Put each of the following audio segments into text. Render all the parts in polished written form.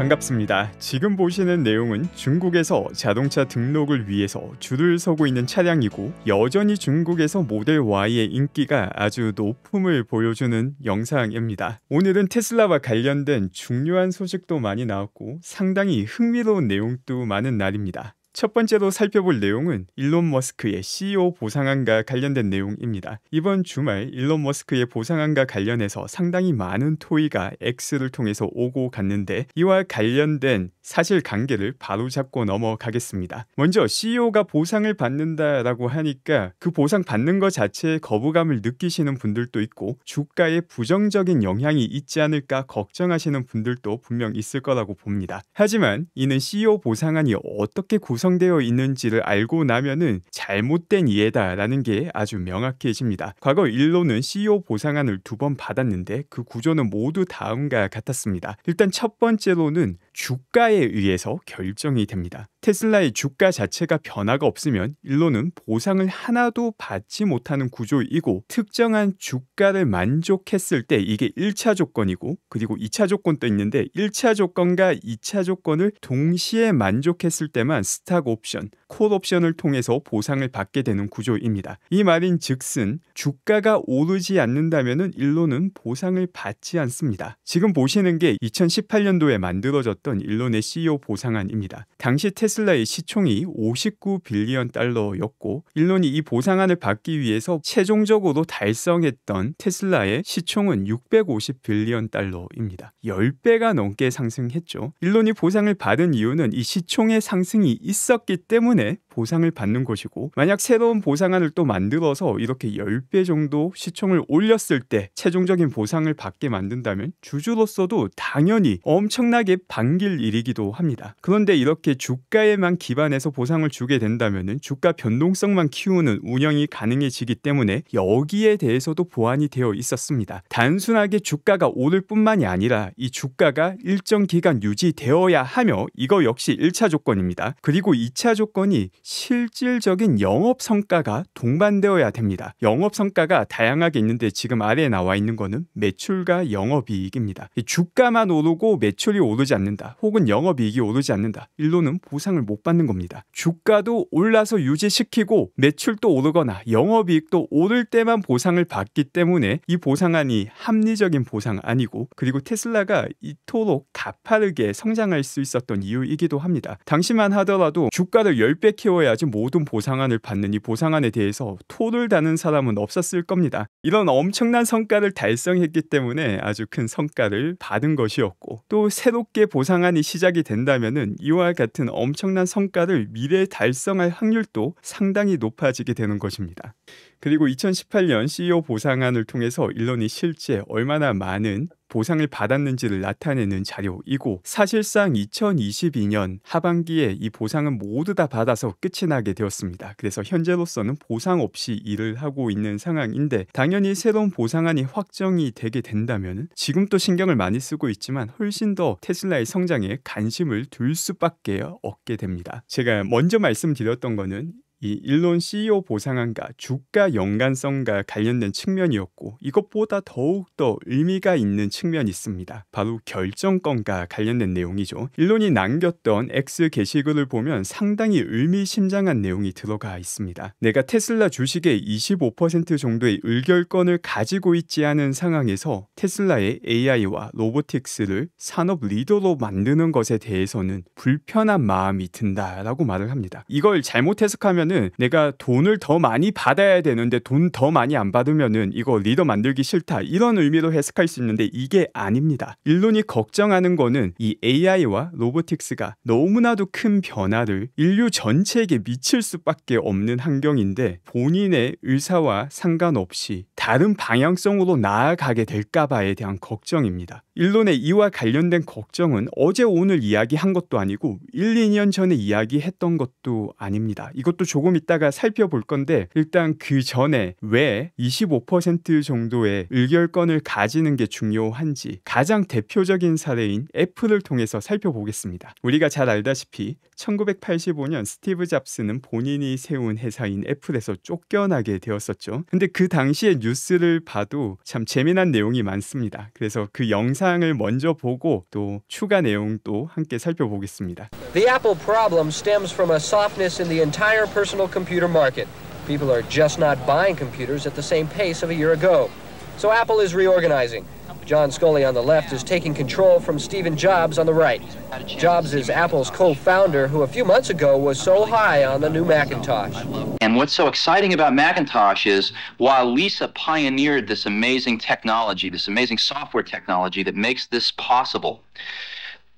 반갑습니다. 지금 보시는 내용은 중국에서 자동차 등록을 위해서 줄을 서고 있는 차량이고 여전히 중국에서 모델 Y의 인기가 아주 높음을 보여주는 영상입니다. 오늘은 테슬라와 관련된 중요한 소식도 많이 나왔고 상당히 흥미로운 내용도 많은 날입니다. 첫 번째로 살펴볼 내용은 일론 머스크의 CEO 보상안과 관련된 내용입니다. 이번 주말 일론 머스크의 보상안과 관련해서 상당히 많은 토의가 X를 통해서 오고 갔는데 이와 관련된 사실관계를 바로잡고 넘어가겠습니다. 먼저 CEO가 보상을 받는다라고 하니까 그 보상 받는 것 자체에 거부감을 느끼시는 분들도 있고 주가에 부정적인 영향이 있지 않을까 걱정하시는 분들도 분명 있을 거라고 봅니다. 하지만 이는 CEO 보상안이 어떻게 구성되어 있는지를 알고 나면은 잘못된 이해다라는 게 아주 명확해집니다. 과거 일론은 CEO 보상안을 2번 받았는데 그 구조는 모두 다음과 같았습니다. 일단 첫 번째로는 주가에 의해서 결정이 됩니다. 테슬라의 주가 자체가 변화가 없으면 일론은 보상을 하나도 받지 못하는 구조이고 특정한 주가를 만족했을 때 이게 1차 조건이고 그리고 2차 조건도 있는데 1차 조건과 2차 조건을 동시에 만족했을 때만 스탁 옵션, 콜 옵션을 통해서 보상을 받게 되는 구조입니다. 이 말인 즉슨 주가가 오르지 않는다면 일론은 보상을 받지 않습니다. 지금 보시는 게 2018년도에 만들어졌던 일론의 CEO 보상안입니다. 당시 테슬라의 시총이 59빌리언 달러였고 일론이 이 보상안을 받기 위해서 최종적으로 달성했던 테슬라의 시총은 650빌리언 달러입니다. 10배가 넘게 상승했죠. 일론이 보상을 받은 이유는 이 시총의 상승이 있었기 때문에 보상을 받는 것이고 만약 새로운 보상안을 또 만들어서 이렇게 10배 정도 시총을 올렸을 때 최종적인 보상을 받게 만든다면 주주로서도 당연히 엄청나게 반길 일이기도 합니다. 그런데 이렇게 주가에만 기반해서 보상을 주게 된다면 주가 변동성만 키우는 운영이 가능해지기 때문에 여기에 대해서도 보완이 되어 있었습니다. 단순하게 주가가 오를 뿐만이 아니라 이 주가가 일정 기간 유지되어야 하며 이거 역시 1차 조건입니다. 그리고 2차 조건이 실질적인 영업성과가 동반되어야 됩니다. 영업성과가 다양하게 있는데 지금 아래에 나와 있는 거는 매출과 영업이익입니다. 주가만 오르고 매출이 오르지 않는다 혹은 영업이익이 오르지 않는다 일론은 보상을 못 받는 겁니다. 주가도 올라서 유지시키고 매출도 오르거나 영업이익도 오를 때만 보상을 받기 때문에 이 보상안이 합리적인 보상안이고 그리고 테슬라가 이토록 가파르게 성장할 수 있었던 이유이기도 합니다. 당시만 하더라도 주가를 10배 키워야지 모든 보상안을 받는 이 보상안에 대해서 토를 다는 사람은 없었을 겁니다. 이런 엄청난 성과를 달성했기 때문에 아주 큰 성과를 받은 것이었고 또 새롭게 보상안이 시작이 된다면은 이와 같은 엄청난 성과를 미래에 달성할 확률도 상당히 높아지게 되는 것입니다. 그리고 2018년 CEO 보상안을 통해서 일론이 실제 얼마나 많은 보상을 받았는지를 나타내는 자료이고 사실상 2022년 하반기에 이 보상은 모두 다 받아서 끝이 나게 되었습니다. 그래서 현재로서는 보상 없이 일을 하고 있는 상황인데 당연히 새로운 보상안이 확정이 되게 된다면 지금 또 신경을 많이 쓰고 있지만 훨씬 더 테슬라의 성장에 관심을 둘 수밖에 없게 됩니다. 제가 먼저 말씀드렸던 거는 이 일론 CEO 보상안과 주가 연관성과 관련된 측면이었고 이것보다 더욱더 의미가 있는 측면이 있습니다. 바로 결정권과 관련된 내용이죠. 일론이 남겼던 X 게시글을 보면 상당히 의미심장한 내용이 들어가 있습니다. 내가 테슬라 주식의 25% 정도의 의결권을 가지고 있지 않은 상황에서 테슬라의 AI와 로보틱스를 산업 리더로 만드는 것에 대해서는 불편한 마음이 든다라고 말을 합니다. 이걸 잘못 해석하면 내가 돈을 더 많이 받아야 되는데 돈 더 많이 안 받으면은 이거 리더 만들기 싫다 이런 의미로 해석할 수 있는데 이게 아닙니다. 일론이 걱정하는 거는 이 AI와 로보틱스가 너무나도 큰 변화를 인류 전체에게 미칠 수밖에 없는 환경인데 본인의 의사와 상관없이 다른 방향성으로 나아가게 될까봐에 대한 걱정입니다. 일론의 이와 관련된 걱정은 어제 오늘 이야기한 것도 아니고 1, 2년 전에 이야기했던 것도 아닙니다. 이것도 조금 조금 이따가 살펴볼 건데 일단 그 전에 왜 25% 정도의 의결권을 가지는 게 중요한지 가장 대표적인 사례인 애플을 통해서 살펴보겠습니다. 우리가 잘 알다시피 1985년 스티브 잡스는 본인이 세운 회사인 애플에서 쫓겨나게 되었었죠. 근데 그 당시의 뉴스를 봐도 참 재미난 내용이 많습니다. 그래서 그 영상을 먼저 보고 또 추가 내용도 함께 살펴보겠습니다. The Apple problem stems from a softness in the entire personal computer market. People are just not buying computers at the same pace of a year ago. So Apple is reorganizing. John Sculley on the left is taking control from Stephen Jobs on the right. Jobs is Apple's co-founder who a few months ago was so high on the new Macintosh. And what's so exciting about Macintosh is while Lisa pioneered this amazing technology, this amazing software technology that makes this possible,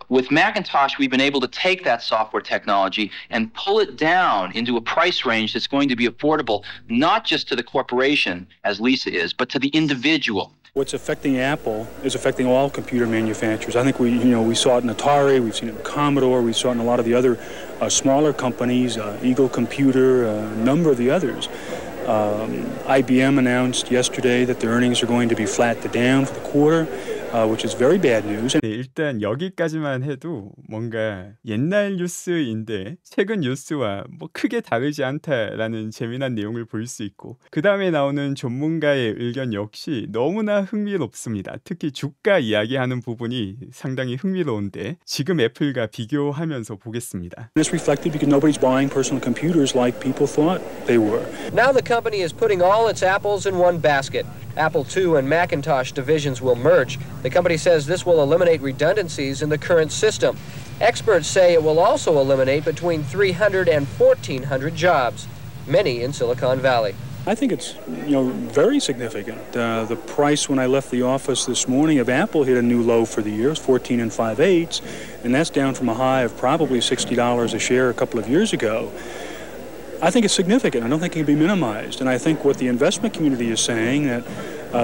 with Macintosh, we've been able to take that software technology and pull it down into a price range that's going to be affordable not just to the corporation, as Lisa is, but to the individual. What's affecting Apple is affecting all computer manufacturers. I think we saw it in Atari, we've seen it in Commodore, we saw it in a lot of the other smaller companies, Eagle Computer, a number of the others. IBM announced yesterday that their earnings are going to be flat to down for the quarter, which is very bad news. 네, 일단 여기까지만 해도 뭔가 옛날 뉴스인데 최근 뉴스와 뭐 크게 다르지 않다라는 재미난 내용을 볼 수 있고 그 다음에 나오는 전문가의 의견 역시 너무나 흥미롭습니다. 특히 주가 이야기하는 부분이 상당히 흥미로운데 지금 애플과 비교하면서 보겠습니다. It's reflected because nobody's buying personal computers like people thought they were. Now the company is putting all its apples in one basket. Apple II and Macintosh divisions will merge. The company says this will eliminate redundancies in the current system. Experts say it will also eliminate between 300 and 1,400 jobs, many in Silicon Valley. I think it's very significant. The price when I left the office this morning of Apple hit a new low for the year, it's 14 5/8, and that's down from a high of probably $60 a share a couple of years ago. I think it's significant. I don't think it can be minimized. And I think what the investment community is saying that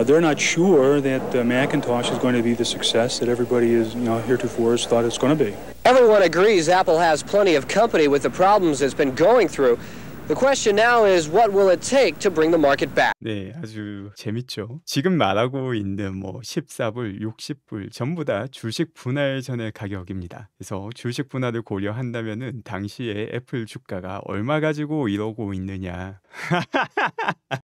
they're not sure that Macintosh is going to be the success that everybody is heretofore has thought it's going to be. Everyone agrees Apple has plenty of company with the problems it's been going through. The question now is what will it take to bring the market back? 네, 아주 재밌죠. 지금 말하고 있는 뭐 14불, 60불 전부 다 주식 분할 전의 가격입니다. 그래서 주식 분할을 고려한다면은 당시에 애플 주가가 얼마 가지고 이러고 있느냐.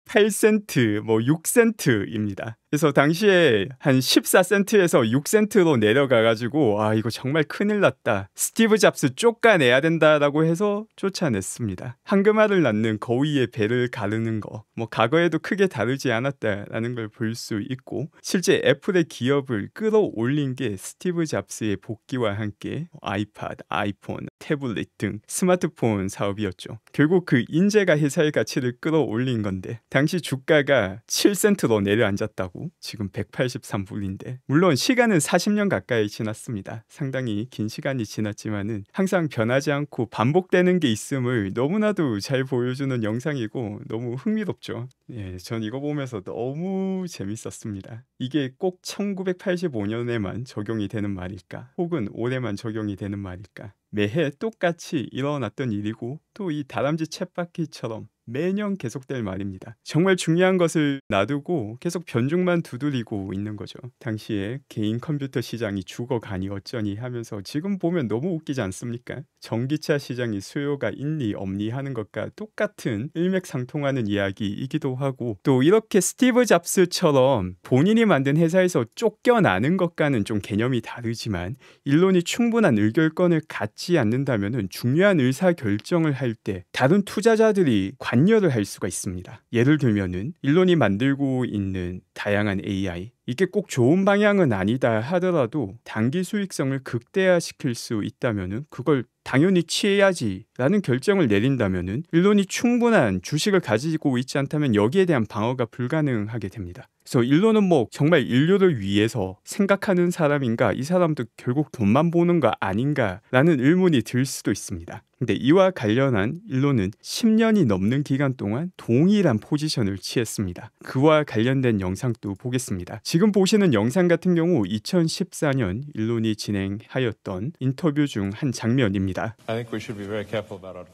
8센트, 뭐 6센트입니다. 그래서 당시에 한 14센트에서 6센트로 내려가가지고 아 이거 정말 큰일 났다. 스티브 잡스 쫓아내야 된다라고 해서 쫓아냈습니다. 황금알을 낳는 거위의 배를 가르는 거. 뭐 과거에도 크게 다르지 않았다라는 걸 볼 수 있고 실제 애플의 기업을 끌어올린 게 스티브 잡스의 복귀와 함께 아이팟, 아이폰, 태블릿 등 스마트폰 사업이었죠. 결국 그 인재가 회사의 가치를 끌어올린 건데 당시 주가가 7센트로 내려앉았다고 지금 183불인데 물론 시간은 40년 가까이 지났습니다. 상당히 긴 시간이 지났지만은 항상 변하지 않고 반복되는 게 있음을 너무나도 잘 보여주는 영상이고 너무 흥미롭죠. 예, 전 이거 보면서 너무 재밌었습니다. 이게 꼭 1985년에만 적용이 되는 말일까? 혹은 올해만 적용이 되는 말일까? 매해 똑같이 일어났던 일이고 또 이 다람쥐 쳇바퀴처럼 매년 계속될 말입니다. 정말 중요한 것을 놔두고 계속 변죽만 두드리고 있는 거죠. 당시에 개인 컴퓨터 시장이 죽어가니 어쩌니 하면서 지금 보면 너무 웃기지 않습니까? 전기차 시장이 수요가 있니 없니 하는 것과 똑같은 일맥상통하는 이야기이기도 하고 또 이렇게 스티브 잡스처럼 본인이 만든 회사에서 쫓겨나는 것과는 좀 개념이 다르지만 일론이 충분한 의결권을 갖지 않는다면 중요한 의사결정을 할 때 다른 투자자들이 관여를 할 수가 있습니다. 예를 들면은 일론이 만들고 있는 다양한 AI 이게 꼭 좋은 방향은 아니다 하더라도 단기 수익성을 극대화시킬 수 있다면은 그걸 당연히 취해야지 라는 결정을 내린다면은 일론이 충분한 주식을 가지고 있지 않다면 여기에 대한 방어가 불가능하게 됩니다. 그래서 일론은 뭐 정말 인류를 위해서 생각하는 사람인가 이 사람도 결국 돈만 보는 거 아닌가 라는 의문이 들 수도 있습니다. 근데 이와 관련한 일론은 10년이 넘는 기간 동안 동일한 포지션을 취했습니다. 그와 관련된 영상도 보겠습니다. 지금 보시는 영상 같은 경우 2014년 일론이 진행하였던 인터뷰 중 한 장면입니다.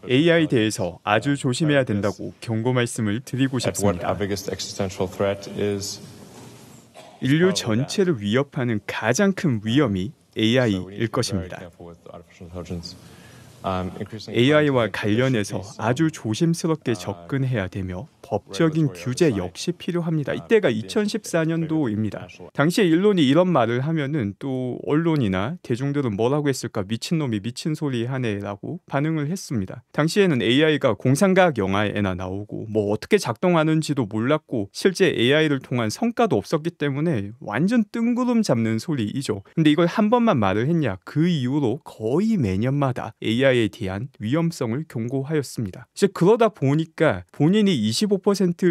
AI에 대해서 아주 조심해야 된다고 경고 말씀을 드리고 싶습니다. 인류 전체를 위협하는 가장 큰 위험이 AI일 것입니다. AI와 관련해서 아주 조심스럽게 접근해야 되며 법적인 규제 역시 필요합니다. 이때가 2014년도입니다. 당시에 일론이 이런 말을 하면은 또 언론이나 대중들은 뭐라고 했을까? 미친놈이 미친 소리 하네라고 반응을 했습니다. 당시에는 AI가 공상과학 영화에나 나오고 뭐 어떻게 작동하는지도 몰랐고 실제 AI를 통한 성과도 없었기 때문에 완전 뜬구름 잡는 소리이죠. 근데 이걸 한 번만 말을 했냐? 그 이후로 거의 매년마다 AI에 대한 위험성을 경고하였습니다. 이제 그러다 보니까 본인이 25%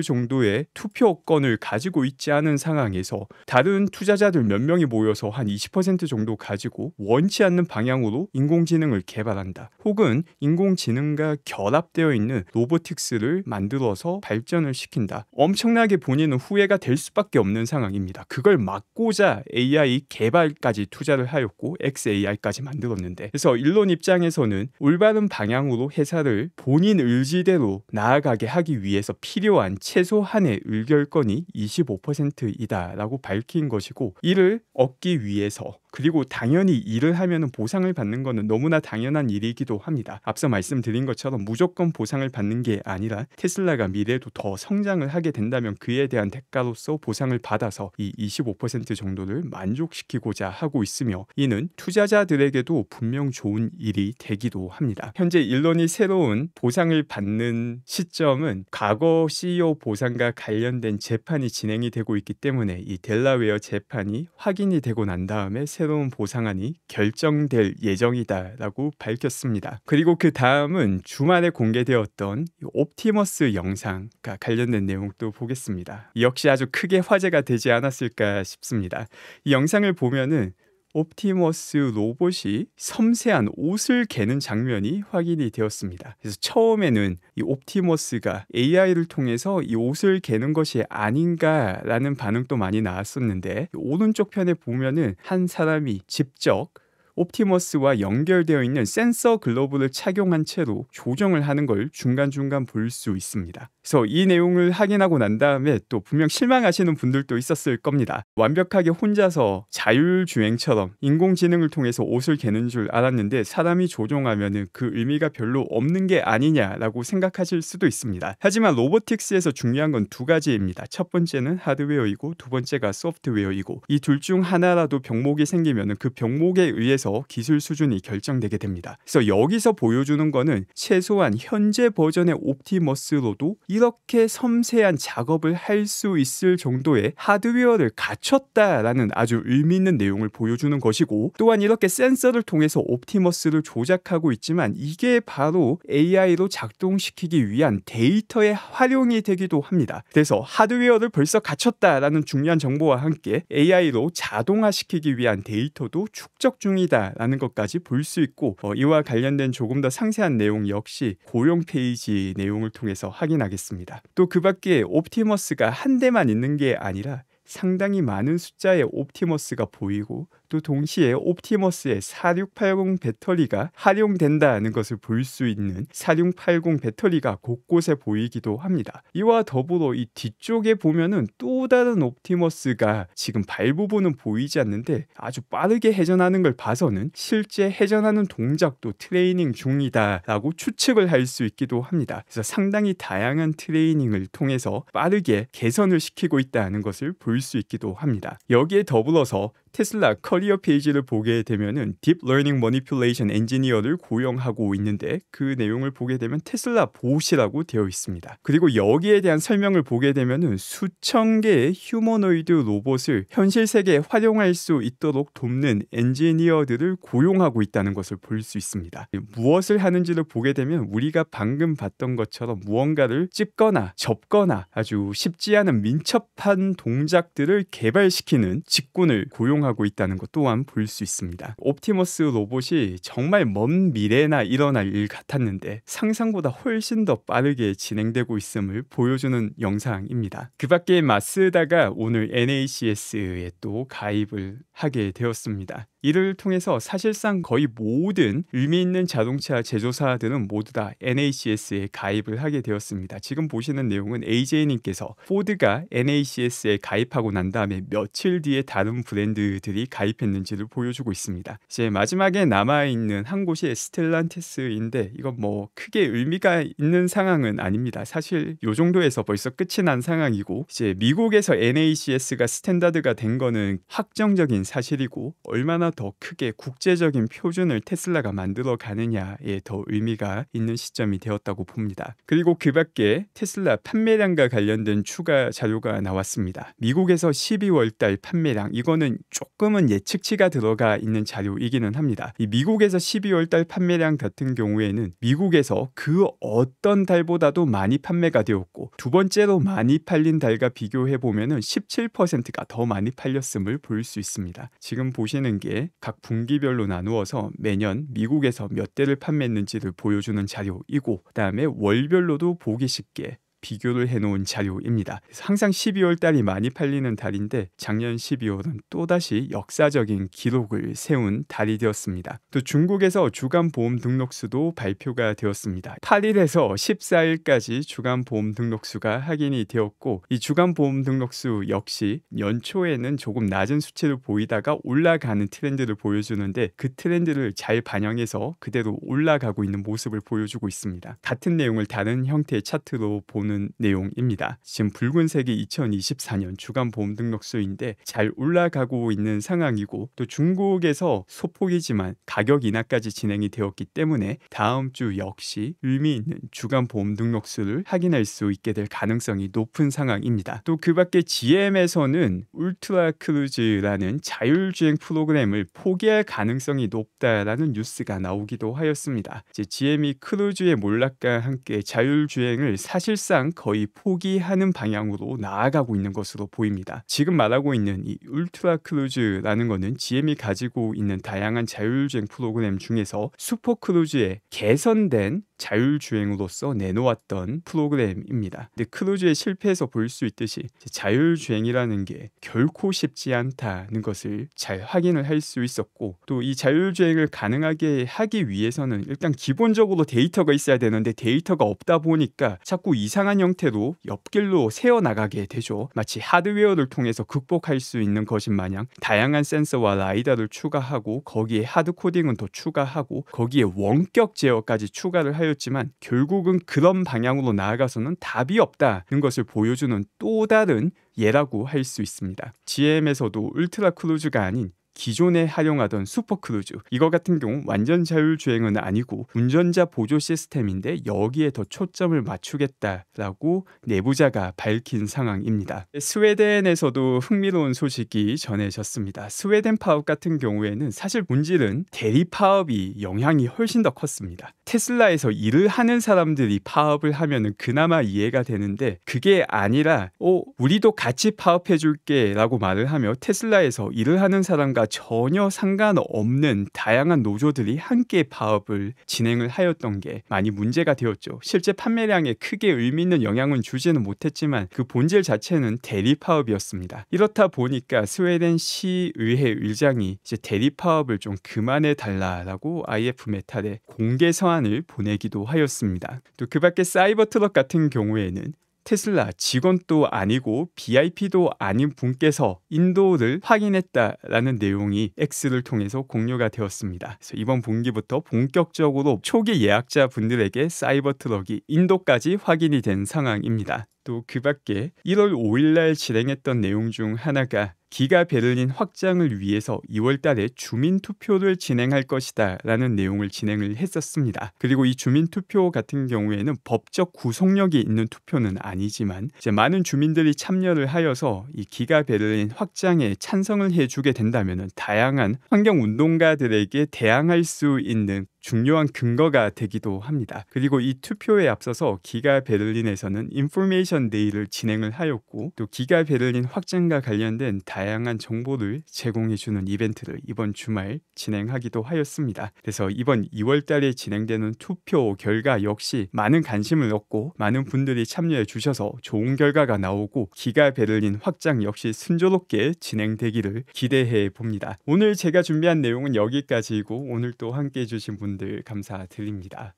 정도의 투표권을 가지고 있지 않은 상황에서 다른 투자자들 몇 명이 모여서 한 20% 정도 가지고 원치 않는 방향으로 인공지능을 개발한다. 혹은 인공지능과 결합되어 있는 로보틱스를 만들어서 발전을 시킨다. 엄청나게 본인은 후회가 될 수밖에 없는 상황입니다. 그걸 막고자 AI 개발까지 투자를 하였고 XAI까지 만들었는데, 그래서 일론 입장에서는 올바른 방향으로 회사를 본인 의지대로 나아가게 하기 위해서 필요한 최소한의 의결권이 25%이다라고 밝힌 것이고, 이를 얻기 위해서 그리고 당연히 일을 하면 보상을 받는 것은 너무나 당연한 일이기도 합니다. 앞서 말씀드린 것처럼 무조건 보상을 받는 게 아니라 테슬라가 미래에도 더 성장을 하게 된다면 그에 대한 대가로서 보상을 받아서 이 25% 정도를 만족시키고자 하고 있으며, 이는 투자자들에게도 분명 좋은 일이 되기도 합니다. 현재 일론이 새로운 보상을 받는 시점은 과거 CEO 보상과 관련된 재판이 진행이 되고 있기 때문에 이 델라웨어 재판이 확인이 되고 난 다음에 새로운 보상안이 결정될 예정이다라고 밝혔습니다. 그리고 그 다음은 주말에 공개되었던 옵티머스 영상과 관련된 내용도 보겠습니다. 역시 아주 크게 화제가 되지 않았을까 싶습니다. 이 영상을 보면은 옵티머스 로봇이 섬세한 옷을 개는 장면이 확인이 되었습니다. 그래서 처음에는 이 옵티머스가 AI를 통해서 이 옷을 개는 것이 아닌가라는 반응도 많이 나왔었는데, 오른쪽 편에 보면은 한 사람이 직접 옵티머스와 연결되어 있는 센서 글러브를 착용한 채로 조정을 하는 걸 중간중간 볼 수 있습니다. 그래서 이 내용을 확인하고 난 다음에 또 분명 실망하시는 분들도 있었을 겁니다. 완벽하게 혼자서 자율주행처럼 인공지능을 통해서 옷을 개는 줄 알았는데 사람이 조종하면 그 의미가 별로 없는 게 아니냐라고 생각하실 수도 있습니다. 하지만 로보틱스에서 중요한 건 두 가지입니다. 첫 번째는 하드웨어이고 두 번째가 소프트웨어이고, 이 둘 중 하나라도 병목이 생기면 그 병목에 의해서 기술 수준이 결정되게 됩니다. 그래서 여기서 보여주는 거는 최소한 현재 버전의 옵티머스로도 이렇게 섬세한 작업을 할 수 있을 정도의 하드웨어를 갖췄다라는 아주 의미 있는 내용을 보여주는 것이고, 또한 이렇게 센서를 통해서 옵티머스를 조작하고 있지만 이게 바로 AI로 작동시키기 위한 데이터의 활용이 되기도 합니다. 그래서 하드웨어를 벌써 갖췄다라는 중요한 정보와 함께 AI로 자동화시키기 위한 데이터도 축적 중이다 라는 것까지 볼 수 있고, 이와 관련된 조금 더 상세한 내용 역시 고용 페이지 내용을 통해서 확인하겠습니다. 또 그 밖에 옵티머스가 한 대만 있는 게 아니라 상당히 많은 숫자의 옵티머스가 보이고, 또 동시에 옵티머스의 4680 배터리가 활용된다는 것을 볼 수 있는 4680 배터리가 곳곳에 보이기도 합니다. 이와 더불어 이 뒤쪽에 보면은 또 다른 옵티머스가 지금 발 부분은 보이지 않는데 아주 빠르게 회전하는 걸 봐서는 실제 회전하는 동작도 트레이닝 중이다라고 추측을 할 수 있기도 합니다. 그래서 상당히 다양한 트레이닝을 통해서 빠르게 개선을 시키고 있다는 것을 볼 수 있기도 합니다. 여기에 더불어서 테슬라 커리어 페이지를 보게 되면은 딥 러닝 머니퓰레이션 엔지니어를 고용하고 있는데, 그 내용을 보게 되면 테슬라 봇이라고 되어 있습니다. 그리고 여기에 대한 설명을 보게 되면은 수천 개의 휴머노이드 로봇을 현실 세계에 활용할 수 있도록 돕는 엔지니어들을 고용하고 있다는 것을 볼 수 있습니다. 무엇을 하는지를 보게 되면 우리가 방금 봤던 것처럼 무언가를 찝거나 접거나 아주 쉽지 않은 민첩한 동작들을 개발시키는 직군을 고용하고 조정하고 있다는 것 또한 볼 수 있습니다. 옵티머스 로봇이 정말 먼 미래나 일어날 일 같았는데 상상보다 훨씬 더 빠르게 진행되고 있음을 보여주는 영상입니다. 그 밖에 마쓰다가 오늘 NACS에 또 가입을 하게 되었습니다. 이를 통해서 사실상 거의 모든 의미 있는 자동차 제조사들은 모두 다 NACS에 가입을 하게 되었습니다. 지금 보시는 내용은 AJ님께서 포드가 NACS에 가입하고 난 다음에 며칠 뒤에 다른 브랜드들이 가입했는지를 보여주고 있습니다. 이제 마지막에 남아있는 한 곳이 스텔란티스인데 이건 뭐 크게 의미가 있는 상황은 아닙니다. 사실 이 정도에서 벌써 끝이 난 상황이고 이제 미국에서 NACS가 스탠다드가 된 거는 확정적인 사실이고 얼마나 더 크게 국제적인 표준을 테슬라가 만들어 가느냐에 더 의미가 있는 시점이 되었다고 봅니다. 그리고 그 밖에 테슬라 판매량과 관련된 추가 자료가 나왔습니다. 미국에서 12월 달 판매량, 이거는 조금은 예측치가 들어가 있는 자료이기는 합니다. 이 미국에서 12월 달 판매량 같은 경우에는 미국에서 그 어떤 달보다도 많이 판매가 되었고 두 번째로 많이 팔린 달과 비교해 보면은 17%가 더 많이 팔렸음을 볼 수 있습니다. 지금 보시는 게 각 분기별로 나누어서 매년 미국에서 몇 대를 판매했는지를 보여주는 자료이고 그다음에 월별로도 보기 쉽게 비교를 해놓은 자료입니다. 그래서 항상 12월 달이 많이 팔리는 달인데 작년 12월은 또다시 역사적인 기록을 세운 달이 되었습니다. 또 중국에서 주간 보험 등록수도 발표가 되었습니다. 8일에서 14일까지 주간 보험 등록수가 확인이 되었고 이 주간 보험 등록수 역시 연초에는 조금 낮은 수치를 보이다가 올라가는 트렌드를 보여주는데 그 트렌드를 잘 반영해서 그대로 올라가고 있는 모습을 보여주고 있습니다. 같은 내용을 다른 형태의 차트로 보는 내용입니다. 지금 붉은색이 2024년 주간 보험 등록수인데 잘 올라가고 있는 상황이고 또 중국에서 소폭이지만 가격 인하까지 진행이 되었기 때문에 다음 주 역시 의미 있는 주간 보험 등록수를 확인할 수 있게 될 가능성이 높은 상황입니다. 또 그 밖에 GM에서는 울트라 크루즈라는 자율주행 프로그램을 포기할 가능성이 높다라는 뉴스가 나오기도 하였습니다. 이제 GM이 크루즈의 몰락과 함께 자율주행을 사실상 거의 포기하는 방향으로 나아가고 있는 것으로 보입니다. 지금 말하고 있는 이 울트라 크루즈라는 것은 GM이 가지고 있는 다양한 자율주행 프로그램 중에서 슈퍼 크루즈의 개선된 자율주행으로서 내놓았던 프로그램입니다. 근데 크루즈의 실패에서 볼 수 있듯이 자율주행이라는 게 결코 쉽지 않다는 것을 잘 확인을 할 수 있었고 또 이 자율주행을 가능하게 하기 위해서는 일단 기본적으로 데이터가 있어야 되는데 데이터가 없다 보니까 자꾸 이상한 형태로 옆길로 새어나가게 되죠. 마치 하드웨어를 통해서 극복할 수 있는 것인 마냥 다양한 센서와 라이다를 추가하고 거기에 하드코딩은 더 추가하고 거기에 원격 제어까지 추가를 하였지만 결국은 그런 방향으로 나아가서는 답이 없다는 것을 보여주는 또 다른 예라고 할 수 있습니다. GM에서도 울트라 크루즈가 아닌 기존에 활용하던 슈퍼크루즈 이거 같은 경우 완전 자율주행은 아니고 운전자 보조 시스템인데 여기에 더 초점을 맞추겠다라고 내부자가 밝힌 상황입니다. 스웨덴에서도 흥미로운 소식이 전해졌습니다. 스웨덴 파업 같은 경우에는 사실 본질은 대리 파업이 영향이 훨씬 더 컸습니다. 테슬라에서 일을 하는 사람들이 파업을 하면은 그나마 이해가 되는데 그게 아니라 우리도 같이 파업해 줄게 라고 말을 하며 테슬라에서 일을 하는 사람과 전혀 상관없는 다양한 노조들이 함께 파업을 진행을 하였던 게 많이 문제가 되었죠. 실제 판매량에 크게 의미 있는 영향은 주지는 못했지만 그 본질 자체는 대리 파업이었습니다. 이렇다 보니까 스웨덴 시의회 의장이 이제 대리 파업을 좀 그만해 달라라고 IF 메탈에 공개 서한을 보내기도 하였습니다. 또 그 밖에 사이버 트럭 같은 경우에는 테슬라 직원도 아니고 VIP도 아닌 분께서 인도를 확인했다라는 내용이 X를 통해서 공유가 되었습니다. 그래서 이번 분기부터 본격적으로 초기 예약자 분들에게 사이버 트럭이 인도까지 확인이 된 상황입니다. 또 그 밖에 1월 5일날 진행했던 내용 중 하나가 기가 베를린 확장을 위해서 2월 달에 주민투표를 진행할 것이다 라는 내용을 진행을 했었습니다. 그리고 이 주민투표 같은 경우에는 법적 구속력이 있는 투표는 아니지만 이제 많은 주민들이 참여를 하여서 이 기가 베를린 확장에 찬성을 해주게 된다면 다양한 환경운동가들에게 대항할 수 있는 중요한 근거가 되기도 합니다. 그리고 이 투표에 앞서서 기가 베를린에서는 인포메이션 데이를 진행을 하였고 또 기가 베를린 확장과 관련된 다양한 정보를 제공해주는 이벤트를 이번 주말 진행하기도 하였습니다. 그래서 이번 2월 달에 진행되는 투표 결과 역시 많은 관심을 얻고 많은 분들이 참여해 주셔서 좋은 결과가 나오고 기가 베를린 확장 역시 순조롭게 진행되기를 기대해 봅니다. 오늘 제가 준비한 내용은 여기까지이고 오늘 또 함께 해주신 분들 감사드립니다.